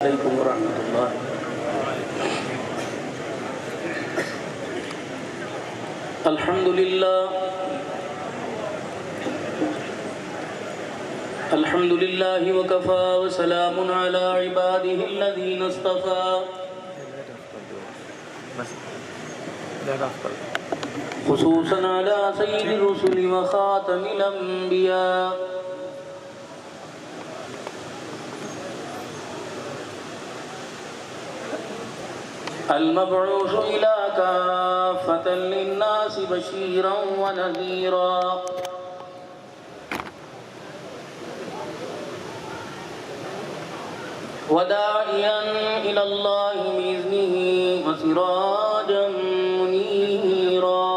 علیکم ورحمۃ اللہ۔ الحمد للہ الحمد للہ وکفی وسلام علی عبادہ الذین اصطفی، خصوصاً علی سید الرسل وخاتم الانبیاء، المبعوث إلى كافة للناس بشيرا ونذيرا، وداعيا إلى الله بإذنه وسراجا منيرا،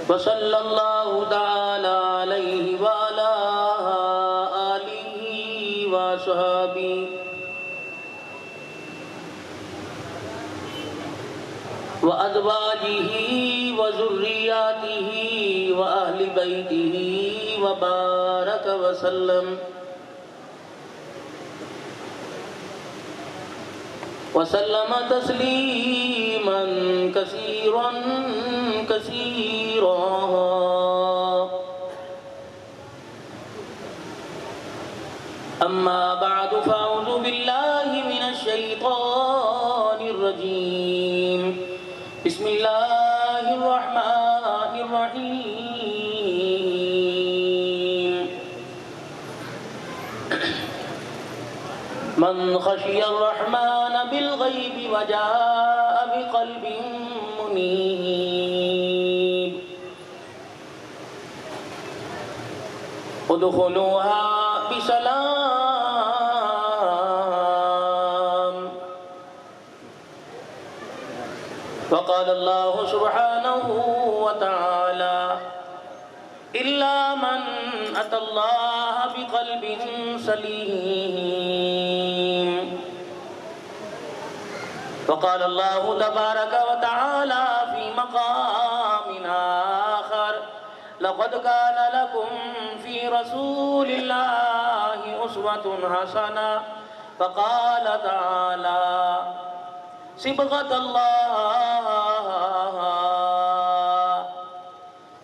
وصلى الله تعالى عليه وعلى وصحابه وأزواجه وذرياته وأهل بيته وبارك وسلم تسليما كثيرا كثيرا. أما بعد فأعوذ بالله من الشيطان الرجيم. بسم الله الرحمن الرحيم. من خشي الرحمن بالغيب وجاء بقلب منيب ادخلوها بسلام. وقال الله سبحانه وتعالى: إلا من أتى الله بقلب سليم. وقال الله تبارك وتعالى في مقام آخر: لقد كان لكم في رسول الله أسوة حسنة. فقال تعالى: صبغة الله.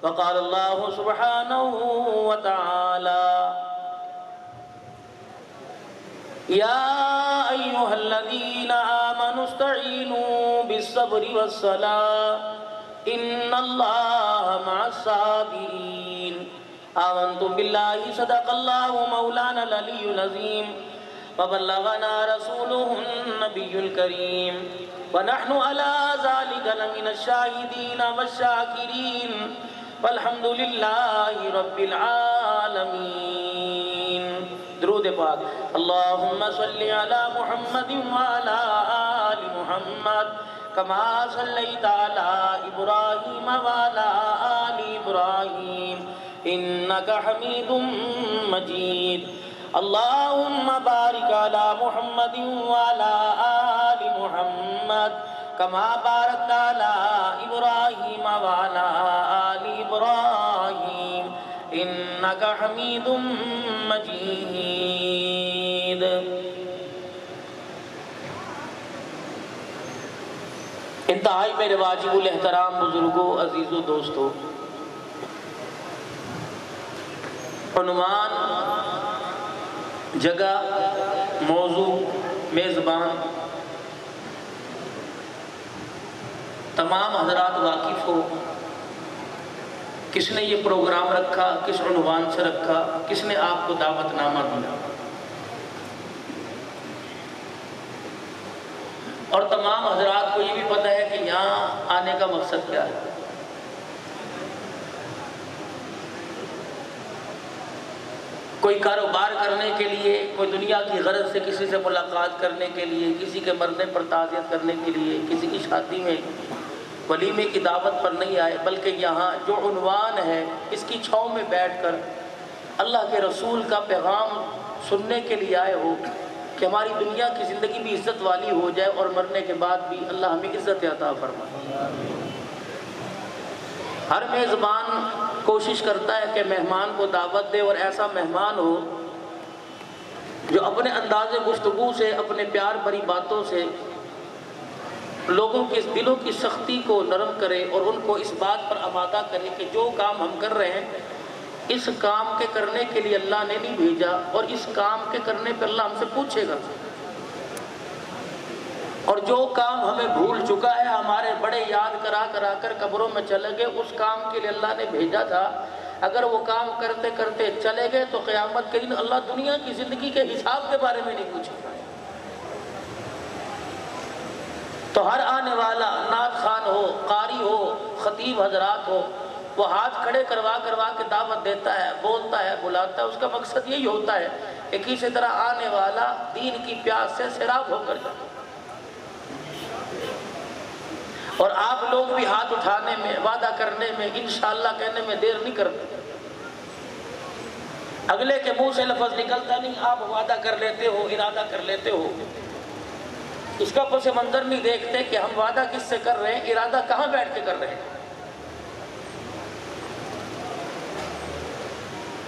وقال الله سبحانه وتعالى: يا أيها الذين آمنوا استعينوا بالصبر والصلاة إن الله مع الصابرين. آمنت بالله صدق الله مولانا العلي العظيم وبلغنا رسوله النبي الكريم ونحن على ذلك لمن الشاهدين والشاكرين والحمد لله رب العالمين. درود پاک. اللهم صل على محمد وعلى آل محمد كما صليت على إبراهيم وعلى آل إبراهيم إنك حميد مجيد. اللهم بارك على محمد وعلى آل محمد كما باركت على إبراهيم وعلى آل إبراهيم إنك حميد مجيد. انتہائی میرے واجب الاحترام بزرگوں، عزیزوں، دوستوں، عنوان، جگہ، موضوع، میزبان تمام حضرات واقف ہو کس نے یہ پروگرام رکھا، کس عنوان سے رکھا، کس نے آپ کو دعوت نامہ دیا، اور تمام حضرات کو یہ بھی پتہ ہے کہ یہاں آنے کا مقصد کیا ہے. کوئی کاروبار کرنے کے لیے، کوئی دنیا کی غرض سے کسی سے ملاقات کرنے کے لیے، کسی کے مرنے پر تعزیت کرنے کے لیے، کسی کی شادی میں ولیمے کی دعوت پر نہیں آئے، بلکہ یہاں جو عنوان ہے اس کی چھاؤں میں بیٹھ کر اللہ کے رسول کا پیغام سننے کے لیے آئے ہو کہ ہماری دنیا کی زندگی بھی عزت والی ہو جائے اور مرنے کے بعد بھی اللہ ہمیں عزت عطا فرمائے. ہر میزبان کوشش کرتا ہے کہ مہمان کو دعوت دے، اور ایسا مہمان ہو جو اپنے انداز گفتگو سے، اپنے پیار بھری باتوں سے لوگوں کے دلوں کی سختی کو نرم کرے اور ان کو اس بات پر آمادہ کرے کہ جو کام ہم کر رہے ہیں اس کام کے کرنے کے لیے اللہ نے نہیں بھیجا، اور اس کام کے کرنے پہ اللہ ہم سے پوچھے گا، اور جو کام ہمیں بھول چکا ہے، ہمارے بڑے یاد کرا کر قبروں میں چلے گئے، اس کام کے لیے اللہ نے بھیجا تھا، اگر وہ کام کرتے کرتے چلے گئے تو قیامت کے دن اللہ دنیا کی زندگی کے حساب کے بارے میں نہیں پوچھے گا۔ تو ہر آنے والا نعت خوان ہو، قاری ہو، خطیب حضرات ہو، وہ ہاتھ کھڑے کروا کے دعوت دیتا ہے، بولتا ہے، بلاتا ہے، اس کا مقصد یہی ہوتا ہے کہ کسی طرح آنے والا دین کی پیاس سے سیراب ہو کر جائے۔ اور آپ لوگ بھی ہاتھ اٹھانے میں، وعدہ کرنے میں، انشاءاللہ کہنے میں دیر نہیں کرتے۔ اگلے کے منہ سے لفظ نکلتا نہیں، آپ وعدہ کر لیتے ہو، ارادہ کر لیتے ہو، اس کا پس منظر نہیں دیکھتے کہ ہم وعدہ کس سے کر رہے ہیں، ارادہ کہاں بیٹھ کے کر رہے ہیں۔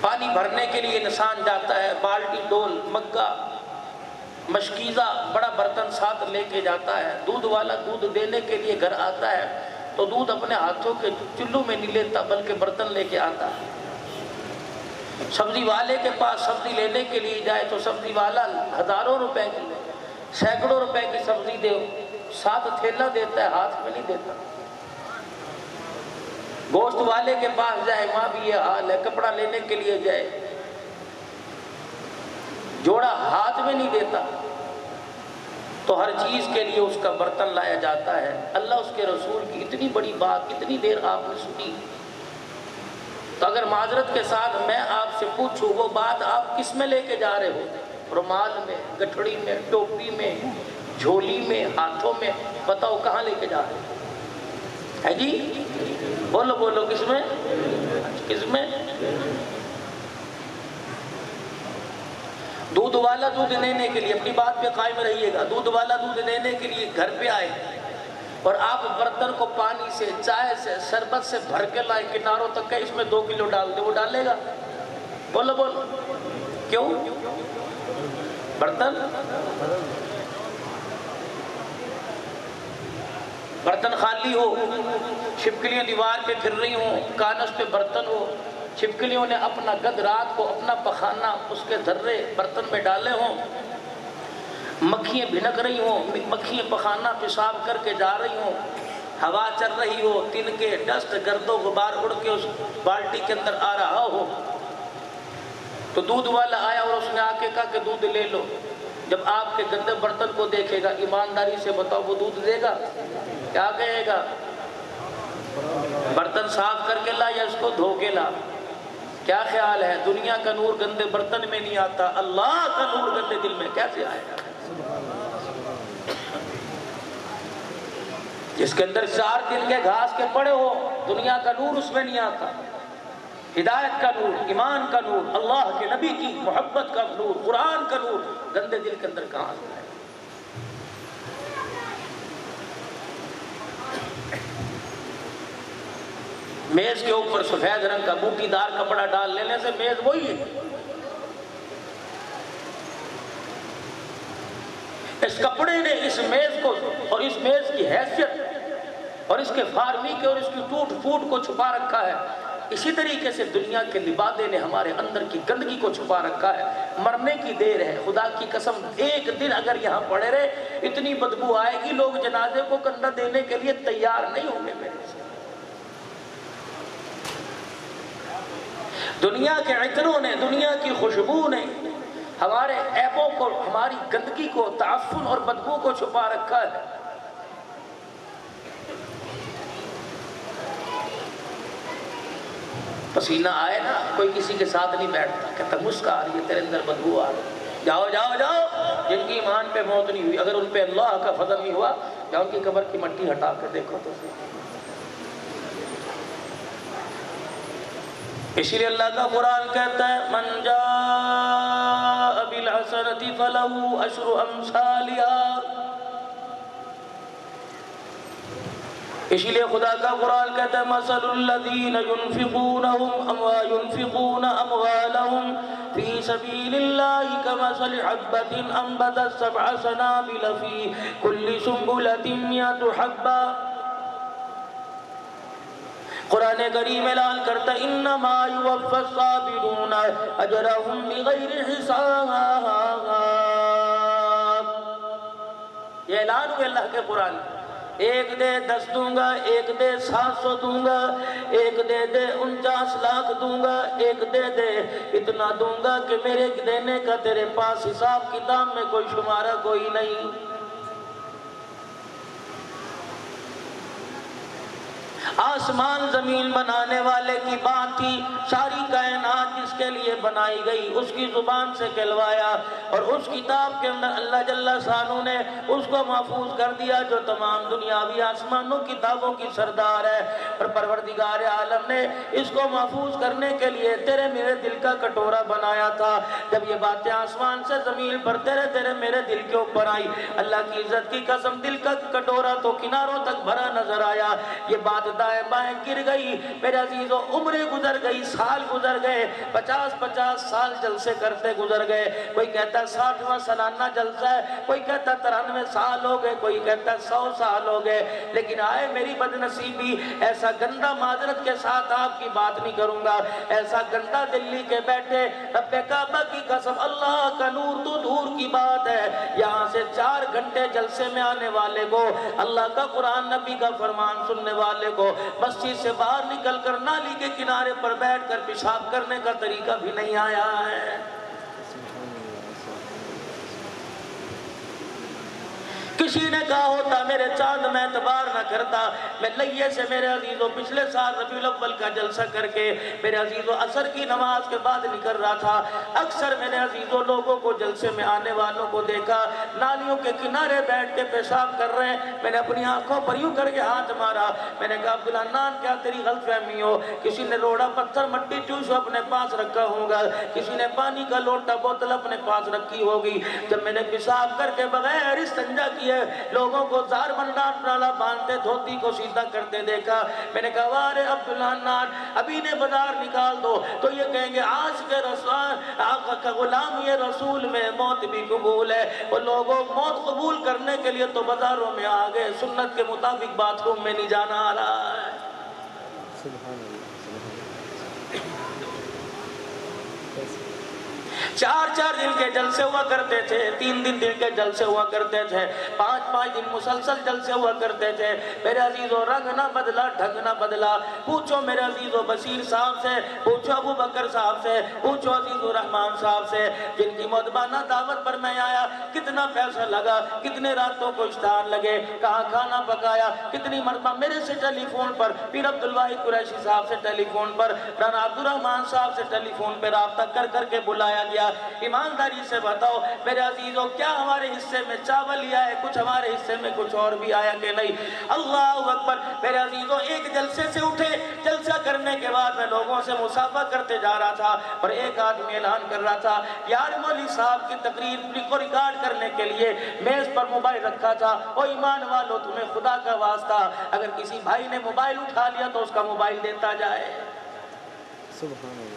پانی بھرنے کے لیے انسان جاتا ہے، بالٹی، ڈول، مگا، مشکیزہ، بڑا برتن ساتھ لے کے جاتا ہے۔ دودھ والا دودھ دینے کے لیے گھر آتا ہے تو دودھ اپنے ہاتھوں کے چلو میں نہیں لیتا بلکہ برتن لے کے آتا ہے۔ سبزی والے کے پاس سبزی لینے کے لیے جائے تو سبزی والا ہزاروں روپے کی، سینکڑوں روپے کی سبزی دے، ساتھ تھیلا دیتا ہے، ہاتھ میں نہیں دیتا۔ گوشت والے کے پاس جائے، وہاں بھی یہ حال ہے، کپڑا لینے کے لیے جائے، جوڑا ہاتھ میں نہیں دیتا۔ تو ہر چیز کے لیے اس کا برتن لایا جاتا ہے۔ اللہ اس کے رسول کی اتنی بڑی بات اتنی دیر آپ نے سنی، تو اگر معذرت کے ساتھ میں آپ سے پوچھوں وہ بات آپ کس میں لے کے جا رہے ہو؟ رومال میں، گٹھڑی میں، ٹوپی میں، جھولی میں، ہاتھوں میں، بتاؤ کہاں لے کے جا رہے ہو؟ ہے جی؟ بولو بولو، کس میں؟ کس میں؟ دودھ والا دودھ لینے کے لیے، اپنی بات پہ قائم رہیے گا، دودھ والا دودھ لینے کے لیے گھر پہ آئے اور آپ برتن کو پانی سے، چائے سے، شربت سے بھر کے لائے کناروں تک، کہ اس میں 2 کلو ڈال دے، وہ ڈالے گا؟ بولو بولو، کیوں؟ برتن خالی ہو، چھپکلیاں دیوار پہ پھر رہی ہوں، کانس پہ برتن ہو، چھپکلیوں نے اپنا گد رات کو اپنا پخانا اس کے ذرے برتن میں ڈالے ہوں، مکھیاں بھنک رہی ہوں، مکھیاں پخانا پیشاب کر کے جا رہی ہوں، ہوا چل رہی ہو، تنکے، ڈسٹ، گرد و غبار اڑ کے اس بالٹی کے اندر آ رہا ہو، تو دودھ والا آیا اور اس نے آ کے کہا کہ دودھ لے لو۔ جب آپ کے گندے برتن کو دیکھے گا، ایمانداری سے بتاؤ وہ دودھ دے گا؟ کیا کہے گا؟ برتن صاف کر کے لا یا اس کو دھو کے لا؟ کیا خیال ہے؟ دنیا کا نور گندے برتن میں نہیں آتا، اللہ کا نور گندے دل میں کیسے آئے گا؟ جس کے اندر 4 دن کے گھاس کے پڑے ہو، دنیا کا نور اس میں نہیں آتا، ہدایت کا نور، ایمان کا نور، اللہ کے نبی کی محبت کا نور، قرآن کا نور گندے دل کے اندر کہاں آتا ہے؟ میز کے اوپر سفید رنگ کا بوٹی دار کپڑا ڈال لینے سے میز وہی ہے۔ اس کپڑے نے اس میز کو اور اس میز کی حیثیت اور اس کے فارمیکے اور اس کی ٹوٹ پھوٹ کو چھپا رکھا ہے۔ اسی طریقے سے دنیا کے لبادے نے ہمارے اندر کی گندگی کو چھپا رکھا ہے۔ مرنے کی دیر ہے، خدا کی قسم ایک دن اگر یہاں پڑے رہے اتنی بدبو آئے گی، لوگ جنازے کو کندھا دینے کے لیے تیار نہیں ہوں گے میرے سے۔ دنیا کے عطروں نے، دنیا کی خوشبو نے ہمارے عیبوں کو، ہماری گندگی کو، تعفن اور بدبو کو چھپا رکھا ہے۔ پسینہ آئے نا، کوئی کسی کے ساتھ نہیں بیٹھتا، کہتا مسکا آ رہی ہے، تیرے اندر بدبو آ رہی ہے، جاؤ جاؤ جاؤ۔ جن کی ایمان پہ موت نہیں ہوئی، اگر ان پہ اللہ کا فضل نہیں ہوا، یا ان کی قبر کی مٹی ہٹا کے دیکھو تو صحیح۔ اسی لیے اللہ کا قرآن کہتا ہے من جاء بالحسنۃ فلہ عشر امثالها۔ اسی لیے خدا کا قرآن کہتا ہے مثل الذین ينفقون اموالهم فی سبیل اللہ کمثل حبۃ انبتت سبع سنابل فی کل سنبلۃ مئۃ حبۃ۔ قرآن کریم اعلان کرتا ہے انما یوفی الصابرون اجرهم بغیر حساب۔ یہ اعلان ہوئے اللہ کے قرآن، ایک دے 10 دوں گا، ایک دے 700 دوں گا، ایک دے 49 لاکھ دوں گا، ایک دے اتنا دوں گا کہ میرے دینے کا تیرے پاس حساب کتاب میں کوئی شمارہ کوئی نہیں۔ آسمان زمین بنانے والے کی بات تھی، ساری کائنات جس کے لیے بنائی گئی اس کی زبان سے کہلوایا، اور اس کتاب کے اندر اللہ جل شانہ نے اس کو محفوظ کر دیا جو تمام دنیاوی آسمانوں کتابوں کی سردار ہے۔ اور پروردگار عالم نے اس کو محفوظ کرنے کے لیے تیرے میرے دل کا کٹورا بنایا تھا۔ جب یہ باتیں آسمان سے زمین پر تیرے میرے دل کے اوپر آئی، اللہ کی عزت کی قسم دل کا کٹورا تو کناروں تک بھرا نظر آیا۔ یہ بات دائیں بائیں گر گئی، میرے عزیزو عمریں گزر گئی، سال گزر گئے، 50 سال جلسے کرتے گزر گئے، کوئی کہتا ہے 60واں سالانہ جلسہ ہے، کوئی کہتا ہے 93 سال ہو گئے، کوئی کہتا ہے 100 سال ہو گئے، لیکن آئے میری بدنصیبی، ایسا گندہ معذرت کے ساتھ آپ کی بات نہیں کروں گا، ایسا گندہ دلی کے بیٹھے رب کعبہ کی قسم اللہ کا نور تو دور کی بات ہے، یہاں سے 4 گھنٹے جلسے میں آنے والے کو، اللہ کا قرآن نبی کا فرمان سننے والے کو مسجد سے باہر نکل کر نالی کے کنارے پر بیٹھ کر پیشاب کرنے کا طریقہ بھی نہیں آیا ہے۔ کسی نے کہا ہوتا میرے چاند میں اعتبار نہ کرتا، میں لئیے سے میرے عزیزو پچھلے سال ربیع الاول کا جلسہ کر کے میرے عزیزو عصر کی نماز کے بعد نکل رہا تھا، اکثر میرے عزیزو لوگوں کو جلسے میں آنے والوں کو دیکھا نالیوں کے کنارے بیٹھ کے پیشاب کر رہے ہیں۔ میں نے اپنی آنکھوں پر یوں کر کے ہاتھ مارا، میں نے کہا عبدالحنان کیا تیری غلط فہمی ہو، کسی نے روڑا پتھر مٹی ٹوشو اپنے پاس رکھا ہوگا، کسی نے پانی کا لوٹا بوتل اپنے پاس رکھی ہوگی۔ جب میں نے پیشاب کر کے بغیر استنجا کیے لوگوں کو زار بندان نالا باندھتے دھوتی کو سیدھا کرتے دیکھا، میں نے کہا وارے عبدالحنان ابھی نے بازار نکال دو تو یہ کہیں گے آج کے رسول آقا کا غلام یہ رسول میں موت بھی قبول ہے۔ وہ لوگوں موت قبول کرنے کے لیے تو بازاروں میں آگئے، سنت کے مطابق باتھ روم میں نہیں جانا آ رہا ہے۔ سبحان اللہ۔ 4 دن کے جلسے ہوا کرتے تھے، 3 دن کے جلسے ہوا کرتے تھے، 5 دن مسلسل جلسے ہوا کرتے تھے۔ میرے عزیزو رنگ نہ بدلا، ڈھنگ نہ بدلا۔ پوچھو میرے عزیزو بشیر صاحب سے، پوچھو ابو بکر صاحب سے، پوچھو عزیز الرحمان صاحب سے، جن کی مدبانہ دعوت پر میں آیا، کتنا پیسہ لگا، کتنے راتوں کو اشتہار لگے، کہاں کھانا پکایا، کتنی مرتبہ میرے سے ٹیلی فون پر، پیر عبدالواحد قریشی صاحب سے ٹیلی فون پر، رانا عبدالرحمان صاحب سے ٹیلی فون پر رابطہ کر کے بلایا گیا۔ ایمانداری سے بتاؤ میرے عزیزو کیا ہمارے حصے میں چاول ہی آئے، کچھ ہمارے حصے میں کچھ اور بھی آیا کہ نہیں؟ اللہ اکبر۔ میرے عزیزو ایک جلسے سے اٹھے، جلسہ کرنے کے بعد میں لوگوں سے مصافحہ کرتے جا رہا تھا اور ایک آدمی اعلان کر رہا تھا یار مولوی صاحب کی تقریر کو ریکارڈ کرنے کے لیے میز پر موبائل رکھا تھا، او ایمان والو تمہیں خدا کا واسطہ اگر کسی بھائی نے موبائل اٹھا لیا تو اس کا موبائل دیتا جائے۔ سبحان اللہ۔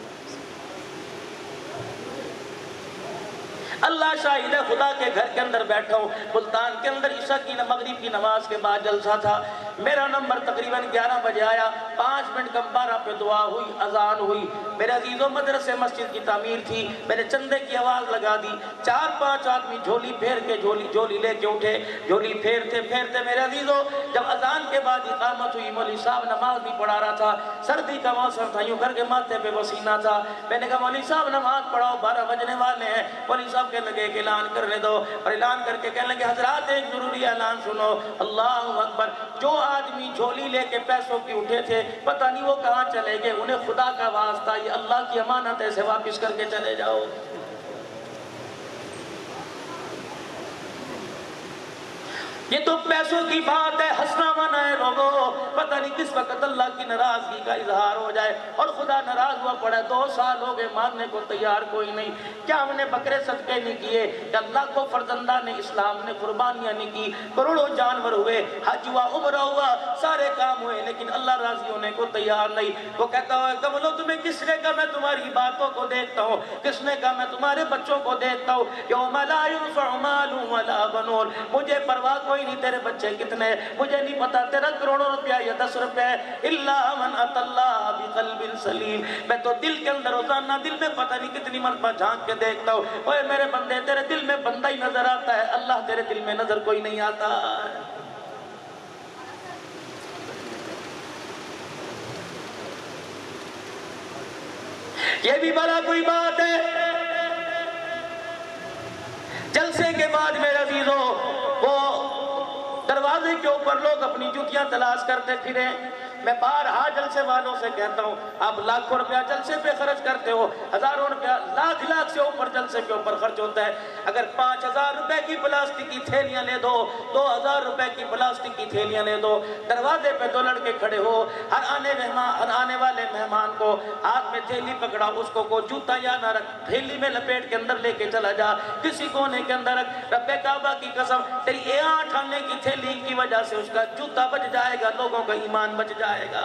اللہ شاہد ہے خدا کے گھر کے اندر بیٹھا ہوں، ملتان کے اندر عشاء کی مغرب کی نماز کے بعد جلسہ تھا، میرا نمبر تقریباً 11 بجے آیا، 5 منٹ کم 12 پہ دعا ہوئی، اذان ہوئی۔ میرے عزیزوں مدرسے مسجد کی تعمیر تھی، میں نے چندے کی آواز لگا دی، 4-5 آدمی جھولی پھیر کے جھولی لے کے اٹھے، جھولی پھیرتے میرے عزیزوں جب اذان کے بعد اقامت ہوئی، مولوی صاحب نماز بھی پڑھا رہا تھا، سردی کا موسم تھا، یوں کر کے ماتھے پہ پسینہ تھا، میں نے کہا مولوی صاحب نماز پڑھاؤ 12 بجنے والے ہیں۔ مولوی صاحب کہنے لگے کہ اعلان کرنے دو، اور اعلان کر کے کہنے لگے حضرات ایک ضروری اعلان سنو، اللہ اکبر۔ جو آدمی جھولی لے کے پیسوں کی اٹھے تھے پتہ نہیں وہ کہاں چلے گئے، انہیں خدا کا واسطہ یہ اللہ کی امانت ہے سے واپس کر کے چلے جاؤ۔ یہ تو پیسوں کی بات ہے، ہنسنا مانا ہے لوگوں، پتہ نہیں کس وقت اللہ کی ناراضگی کا اظہار ہو جائے اور خدا ناراض ہوا پڑا۔ 2 سال ہو گئے، ماننے کو تیار کوئی نہیں۔ کیا ہم نے بکرے صدقے نہیں کیے؟ کہ اللہ کو فرزندان اسلام نے قربانیاں نہیں کی، کروڑوں جانور ہوئے، حج ہوا، عمرہ ہوا، سارے کام ہوئے، لیکن اللہ راضی ہونے کو تیار نہیں۔ وہ کہتا ہے کملو تمہیں کس نے کہا میں تمہاری باتوں کو دیکھتا ہوں، کس نے کہا میں تمہارے بچوں کو دیکھتا ہوں، یوم لا ينفع مال ولا بنون، مجھے پرواہ کوئی نہیں تیرے بچے کتنے، مجھے نہیں پتا تیرا کروڑوں روپیہ یا 10 روپے، الا من اتى الله بقلب سلیم، میں تو دل کے اندر روزانہ دل میں پتہ نہیں کتنی مرتبہ جھانک کے دیکھتا ہوں، اوے میرے بندے تیرے دل میں بندہ ہی نظر آتا ہے، اللہ تیرے دل میں نظر کوئی نہیں آتا۔ یہ بھی بڑا کوئی بات ہے۔ جلسے کے بعد میرے عزیزوں وہ دروازے کے اوپر لوگ اپنی جوتیاں تلاش کرتے پھرے۔ میں بارہا جلسے والوں سے کہتا ہوں، آپ لاکھوں روپیہ جلسے پہ خرچ کرتے ہو، ہزاروں روپیہ، لاکھ سے اوپر جلسے کے اوپر خرچ ہوتا ہے۔ اگر 5000 روپے کی پلاسٹک کی تھیلیاں لے دو، 2000 روپے کی پلاسٹک کی تھیلیاں لے دو، دروازے پہ 2 لڑکے کھڑے ہو، ہر آنے والے مہمان کو ہاتھ میں تھیلی پکڑا، اس کو جوتا یا نہ رکھ، تھیلی میں لپیٹ کے اندر لے کے چلا جا، کسی کونے کے اندر رکھ، رب کعبہ کی قسم تیری 8 آنے کی تھیلی کی وجہ سے اس کا جوتا بچ جائے گا، لوگوں کا ایمان بچ جائے گا۔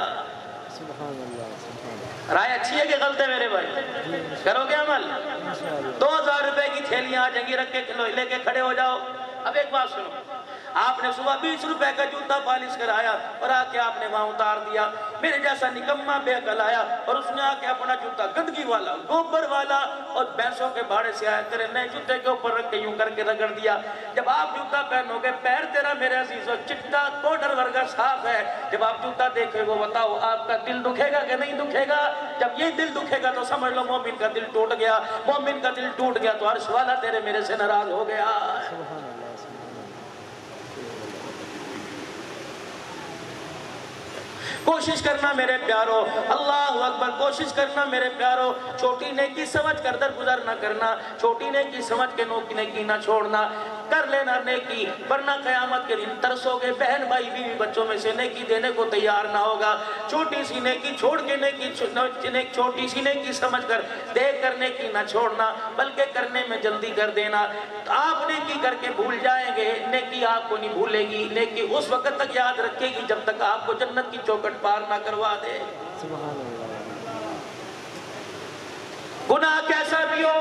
سبحان اللہ، سبحان اللہ۔ رائے اچھی ہے کہ غلط ہے میرے بھائی؟ کرو گے عمل؟ 2000 روپے کی تھیلیاں آ جائیں گی، رکھ کے لے کے کھڑے ہو جاؤ۔ اب ایک بات سنو، آپ نے صبح 20 روپے کا جوتا پالش کرایا اور آ کے آپ نے وہاں اتار دیا، میرے جیسا نکمہ بے عقل آیا اور اس نے آ کے اپنا جوتا گندگی والا، گوبر والا اور بھینسوں کے باڑے سے آیا، تیرے نئے جوتے کے اوپر رکھ کے یوں کر کے رگڑ دیا۔ جب آپ جوتا پہنو گے، پیر تیرا میرے عزیزو چٹا پاؤڈر ورگا صاف ہے، جب آپ جوتا دیکھے وہ بتاؤ آپ کا دل دکھے گا کہ نہیں دکھے گا؟ جب یہ دل دکھے گا تو سمجھ لو مومن کا دل ٹوٹ گیا، مومن کا دل ٹوٹ گیا تو عرش والا تیرے میرے سے ناراض ہو گیا۔ سبحان اللہ، کوشش کرنا میرے پیارو، اللہ اکبر، کوشش کرنا میرے پیارو، چھوٹی نیکی سمجھ کر درگزر نہ کرنا، چھوٹی نیکی سمجھ کے نیکی نہ چھوڑنا، کر لینا نیکی، ورنہ قیامت کے دن ترسو گے، بہن بھائی بیوی بچوں میں سے نیکی دینے کو تیار نہ ہوگا۔ چھوٹی سی نیکی چھوڑ کے چھوٹی سی نیکی سمجھ کر دیکھ کر نیکی نہ چھوڑنا، بلکہ کرنے میں جلدی کر دینا۔ آپ نیکی کر کے بھول جائیں گے، نیکی آپ کو نہیں بھولے گی، نیکی اس وقت تک یاد رکھے گی جب تک آپ کو جنت کی چوکٹ پار نہ کروا دے۔ سبحان اللہ۔ گناہ کیسا بھی ہو،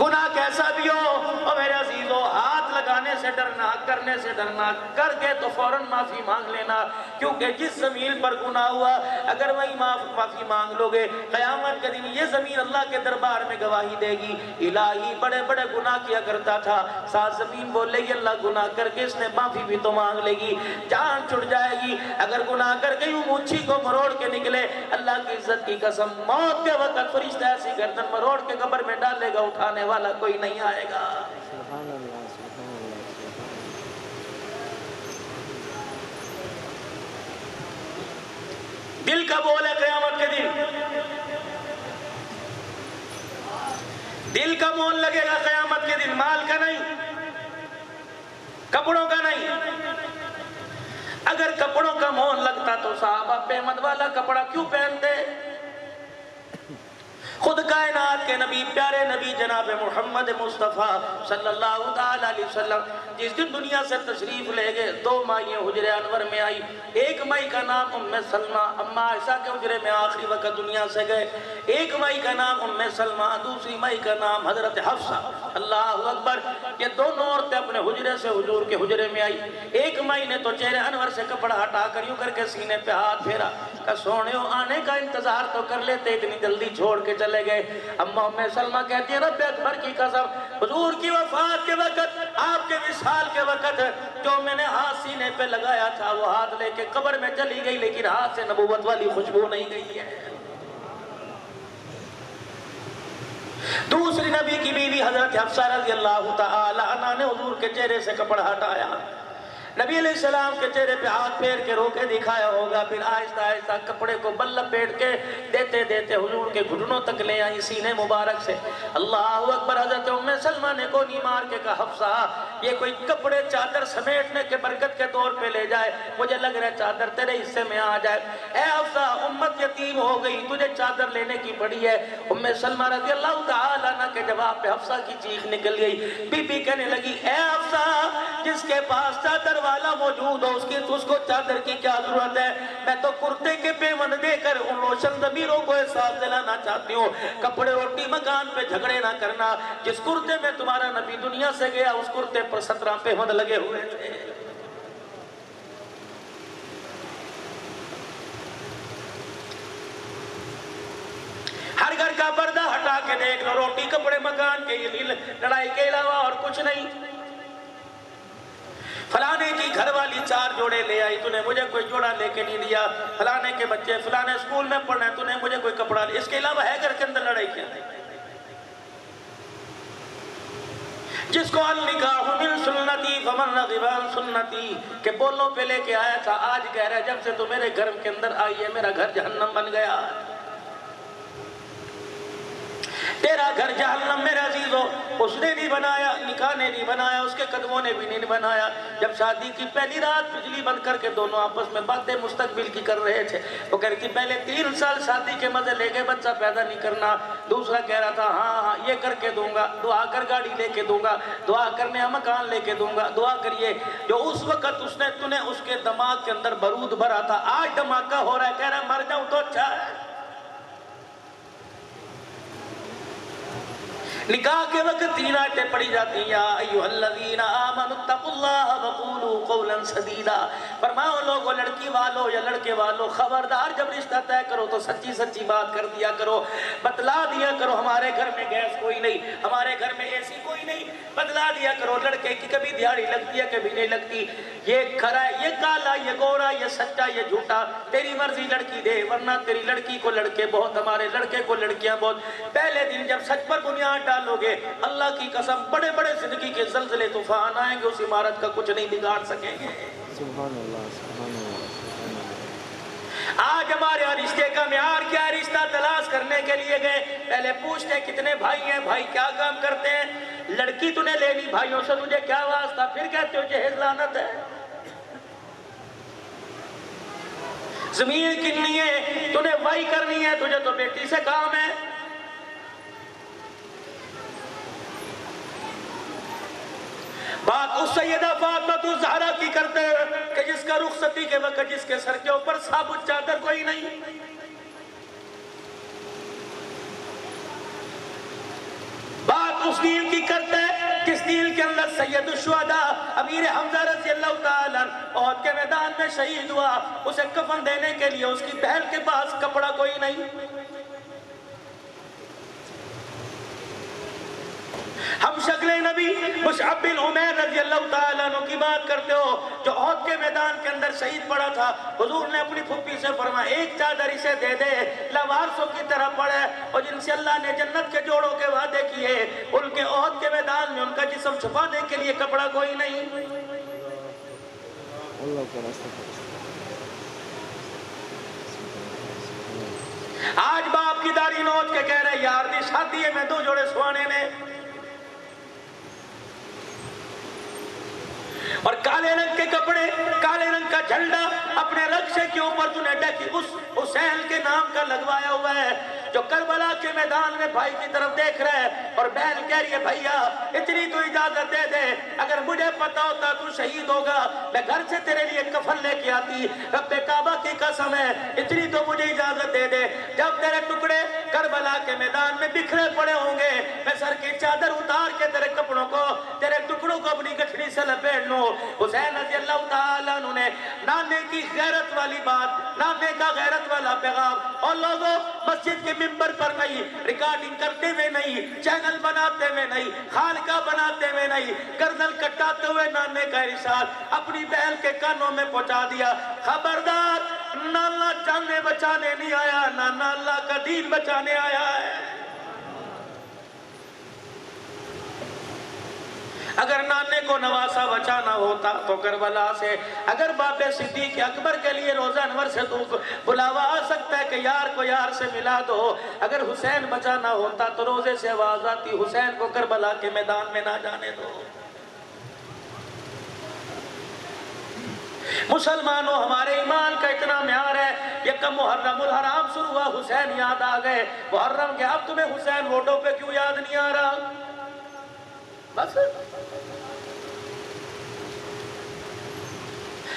گناہ کیسا بھی ہو، اور میرے عزیزو ہاتھ لگانے سے ڈرنا، کرنے سے ڈرنا، کر کے تو فوراً معافی مانگ لینا، کیونکہ جس زمین پر گناہ ہوا اگر وہی معافی مانگ لو گے، قیامت کے دن یہ زمین اللہ کے دربار میں گواہی دے گی، الہی بڑے بڑے گناہ کیا کرتا تھا، ساتھ زمین بولے گی اللہ گناہ کر کے اس نے معافی بھی تو مانگ لے گی، جان چھڑ جائے گی۔ اگر گناہ کر کے یوں مونچھی کو مروڑ کے نکلے، اللہ کی عزت کی قسم موت کے وقت فرشتہ ایسی گردن مروڑ کے قبر میں ڈالے گا، اٹھانے والا کوئی نہیں آئے گا۔ سبحان اللہ، سبحان اللہ، سبحان اللہ۔ دل کا بول ہے قیامت کے دن، دل کا مول لگے گا قیامت کے دن، مال کا نہیں، کپڑوں کا نہیں۔ اگر کپڑوں کا مول لگتا تو صحابہ پیمد والا کپڑا کیوں پہنتے؟ خود کائنات کے نبی، پیارے نبی جناب محمد مصطفیٰ صلی اللہ علیہ وسلم جس دن دنیا سے تشریف لے گئے، 2 مائیں حجرے انور میں آئی، ایک مائی کا نام ام سلمہ، اما عائشہ کے حجرے میں آخری وقت دنیا سے گئے، ایک مائی کا نام ام سلمہ، دوسری مائی کا نام حضرت حفصہ، اللہ اکبر، یہ دونوں عورتیں اپنے حجرے سے حضور کے حجرے میں آئی۔ ایک مائی نے تو چہرے انور سے کپڑا ہٹا کر یوں کر کے سینے پہ ہاتھ پھیرا کہ سونےو آنے کا انتظار تو کر لیتے، اتنی جلدی چھوڑ کے چلے گئے۔ اما ام سلمہ کہتی ہے رب اکبر کی قسم، حضور کی وفات کے وقت، آپ کے وصال کے وقت جو میں نے ہاتھ سینے پہ لگایا تھا وہ ہاتھ لے کے قبر میں چلی گئی، لیکن ہاتھ سے نبوت والی خوشبو نہیں گئی ہے۔ دوسری نبی کی بیوی حضرت حفصہ رضی اللہ تعالی عنہ نے حضور کے چہرے سے کپڑا ہٹایا، نبی علیہ السلام کے چہرے پہ ہاتھ پھیر کے رو کے دکھایا ہوگا، پھر آہستہ آہستہ کپڑے کو بل لپیٹ کے دیتے دیتے حضور کے گھٹنوں تک لے آئی سینے مبارک سے۔ اللہ اکبر۔ حضرت ام سلمہ نے گونی مار کے کہا حفصہ یہ کوئی کپڑے چادر سمیٹنے کے برکت کے طور پہ لے جائے، مجھے لگ رہا ہے چادر تیرے حصے میں آ جائے۔ اے حفصہ امت یتیم ہو گئی، تجھے چادر لینے کی پڑی ہے۔ ام سلمہ رضی اللہ تعالیٰ عنہ کے جواب پہ حفصہ کی چیخ نکل گئی۔ بی بی کہنے لگی اے حفصہ جس کے پاس چادر والا موجود ہو اس کو چادر کی کیا ضرورت ہے؟ میں تو کرتے کے پیوند دے کر ان روشن ضمیروں کو احساس دلانا چاہتی ہوں، کپڑے روٹی مکان پہ جھگڑے نہ کرنا۔ جس کرتے میں تمہارا نبی دنیا سے گیا اس کرتے پر 17 پیوند لگے ہوئے تھے۔ ہر گھر کا پردہ ہٹا کے دیکھ لو، روٹی کپڑے مکان کے لڑائی کے علاوہ اور کچھ نہیں۔ فلانے کی گھر والی 4 جوڑے لے آئی، تو نے مجھے کوئی جوڑا لے کے نہیں دیا۔ فلانے کے بچے فلانے اسکول میں پڑھنا ہے، تو نے مجھے کوئی کپڑا لیا۔ اس کے علاوہ ہے گھر کے اندر لڑائی کیا؟ جس کو النکاح من سنتی فمن رغب عن سنتی کہ بولوں پہ لے کے آیا تھا، آج کہہ رہا ہے جب سے تو میرے گھر کے اندر آئی ہے میرا گھر جہنم بن گیا۔ تیرا گھر جہنم میرے عزیزو اس نے نہیں بنایا، نکاح نے نہیں بنایا، اس کے قدموں نے بھی نہیں بنایا۔ جب شادی کی پہلی رات بجلی بند کر کے دونوں آپس میں باتیں مستقبل کی کر رہے تھے، وہ کہہ رہی تھی پہلے 3 سال شادی کے مزے لے کے بچہ پیدا نہیں کرنا۔ دوسرا کہہ رہا تھا ہاں یہ کر کے دوں گا، دعا کر گاڑی لے کے دوں گا، دعا کرنے مکان لے کے دوں گا، دعا کریے۔ جو اس وقت تو نے اس کے دماغ کے اندر بارود بھرا تھا، آج دھماکہ ہو رہا ہے، کہہ رہا ہے مر جاؤں تو اچھا ہے۔ نکاح کے وقت 3 آیتیں پڑھی جاتی ہیں، یا ایھا الذین آمنوا اتقوا اللہ وقولوا قولا سدیدا۔ فرماؤ لوگو، لڑکی والو یا لڑکے والو، خبردار جب رشتہ طے کرو تو سچی سچی بات کر دیا کرو، بتلا دیا کرو ہمارے گھر میں گیس کوئی نہیں، ہمارے گھر میں اے سی کوئی نہیں، بتلا دیا کرو لڑکے کی کبھی دیہڑی لگتی ہے کبھی نہیں لگتی، یہ کھرا یہ کالا یہ گورا یہ سچا یہ جھوٹا، تیری مرضی لڑکی دے ورنہ تیری لڑکی کو لڑکے بہت، ہمارے لڑکے کو لڑکیاں بہت۔ پہلے دن جب سچ پر بنیاد ڈالو گے، اللہ کی قسم بڑے بڑے زندگی کے زلزلے طوفان آئیں گے، اس عمارت کا کچھ نہیں بگاڑ سکیں گے۔ سبحان اللہ سبحان اللہ سبحان اللہ۔ آج ہمارے یہاں رشتے کا معیار کیا ہے؟ رشتہ تلاش کرنے کے لیے گئے، پہلے پوچھتے کتنے بھائی ہیں، بھائی کیا کام کرتے ہیں، لڑکی تو نے لینی بھائیوں سے تجھے کیا واسطہ، پھر کہتے ہو جہیز لعنت ہے۔ زمین کنی ہے تو نے وائی کرنی ہے، تجھے تو بیٹی سے کام ہے۔ بات اس سیدہ فاطمہ الزہرا کی کرتے ہیں کہ جس کا رخصتی کے وقت جس کے سر کے اوپر ثابت چادر کوئی نہیں۔ بات اس نیل کی کرتے ہیں جس نیل کے اندر سید الشہداء امیر حمزہ رضی اللہ تعالیٰ احد کے میدان میں شہید ہوا، اسے کفن دینے کے لیے اس کی بہن کے پاس کپڑا کوئی نہیں۔ ہم شکل نبی مصعب بن عمیر رضی اللہ تعالیٰ عنہ کی بات کرتے ہو جو احد کے میدان کے اندر شہید پڑا تھا، حضور نے اپنی پھپھی سے فرمایا ایک چادر اسے دے دے، لاوارثوں کی طرح پڑے، اور جن سے اللہ نے جنت کے جوڑوں کے وعدے کیے ان کے احد کے میدان میں ان کا جسم چھپانے کے لیے کپڑا کوئی نہیں۔ اللہ کا راستہ آج باپ کی داڑھی نوچ کے کہہ رہے یار دی شادی ہے میں 2 جوڑے سوانے نے، اور کالے رنگ کے کپڑے کالے رنگ کا جھنڈا اپنے رقشے کے اوپر تو نے ڈیکی اس حسین کے نام کا لگوایا ہوا ہے جو کربلا کے میدان میں بھائی کی طرف دیکھ رہا ہے، اور بہن کہہ رہی ہے بھائیا اتنی تو اجازت دے دے، اگر مجھے پتا ہوتا تو شہید ہوگا میں گھر سے تیرے لیے کفن لے کے آتی، رب کعبہ کی قسم ہے اتنی تو مجھے اجازت دے دے، جب تیرے ٹکڑے کربلا کے میدان میں بکھرے پڑے ہوں گے میں سر کی چادر اتار کے تیرے کپڑوں کو تیرے ٹکڑوں کو اپنی گٹھڑی سے لپیٹ لوں۔ حسین رضی اللہ تعالیٰ عنہ نے نانے کی غیرت والی بات، نانے کا غیرت والا پیغام، اور لوگوں مسجد کے ممبر پر نہیں، ریکارڈنگ کرتے ہوئے نہیں، چینل بناتے ہوئے نہیں، خانقاہ بناتے ہوئے نہیں، گردن کٹاتے ہوئے نانے کا ارشاد اپنی بہن کے کانوں میں پہنچا دیا، خبردار نانا جانے بچانے نہیں آیا، نانا اللہ کا دین بچانے آیا ہے۔ اگر نانے کو نواسا بچانا ہوتا تو کربلا سے، اگر باپ صدیق اکبر کے لیے روزہ انور سے تو بلاوا آ سکتا ہے کہ یار کو یار سے ملا دو، اگر حسین بچانا ہوتا تو روزے سے آواز آتی حسین کو کربلا کے میدان میں نہ جانے دو۔ مسلمانوں، ہمارے ایمان کا اتنا معیار ہے، یکم محرم الحرام شروع ہوا، حسین یاد آ گئے، محرم کے اب تمہیں حسین ووٹوں پہ کیوں یاد نہیں آ رہا؟ بس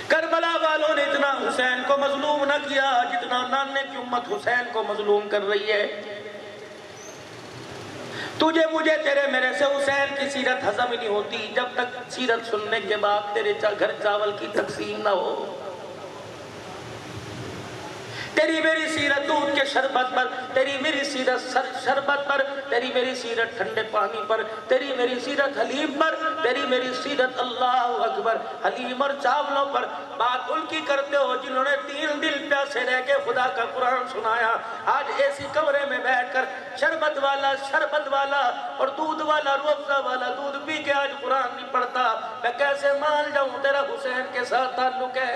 کربلا والوں نے اتنا حسین کو مظلوم نہ کیا جتنا نانے کی امت حسین کو مظلوم کر رہی ہے۔ تجھے مجھے تیرے میرے سے حسین کی سیرت ہضم ہی نہیں ہوتی جب تک سیرت سننے کے بعد تیرے گھر چاول کی تقسیم نہ ہو۔ تیری میری سیرت دودھ کے شربت پر، تیری میری سیرت شربت پر، تیری میری سیرت ٹھنڈے پانی پر، تیری میری سیرت حلیم پر، تیری میری سیرت اللہ اکبر حلیم اور چاولوں پر۔ بات ان کی کرتے ہو جنہوں نے 3 دن پیاسے رہ کے خدا کا قرآن سنایا، آج ایسی کمرے میں بیٹھ کر شربت والا اور دودھ والا روزہ والا دودھ پی کے آج قرآن نہیں پڑھتا۔ میں کیسے مان جاؤں تیرا حسین کے ساتھ تعلق ہے؟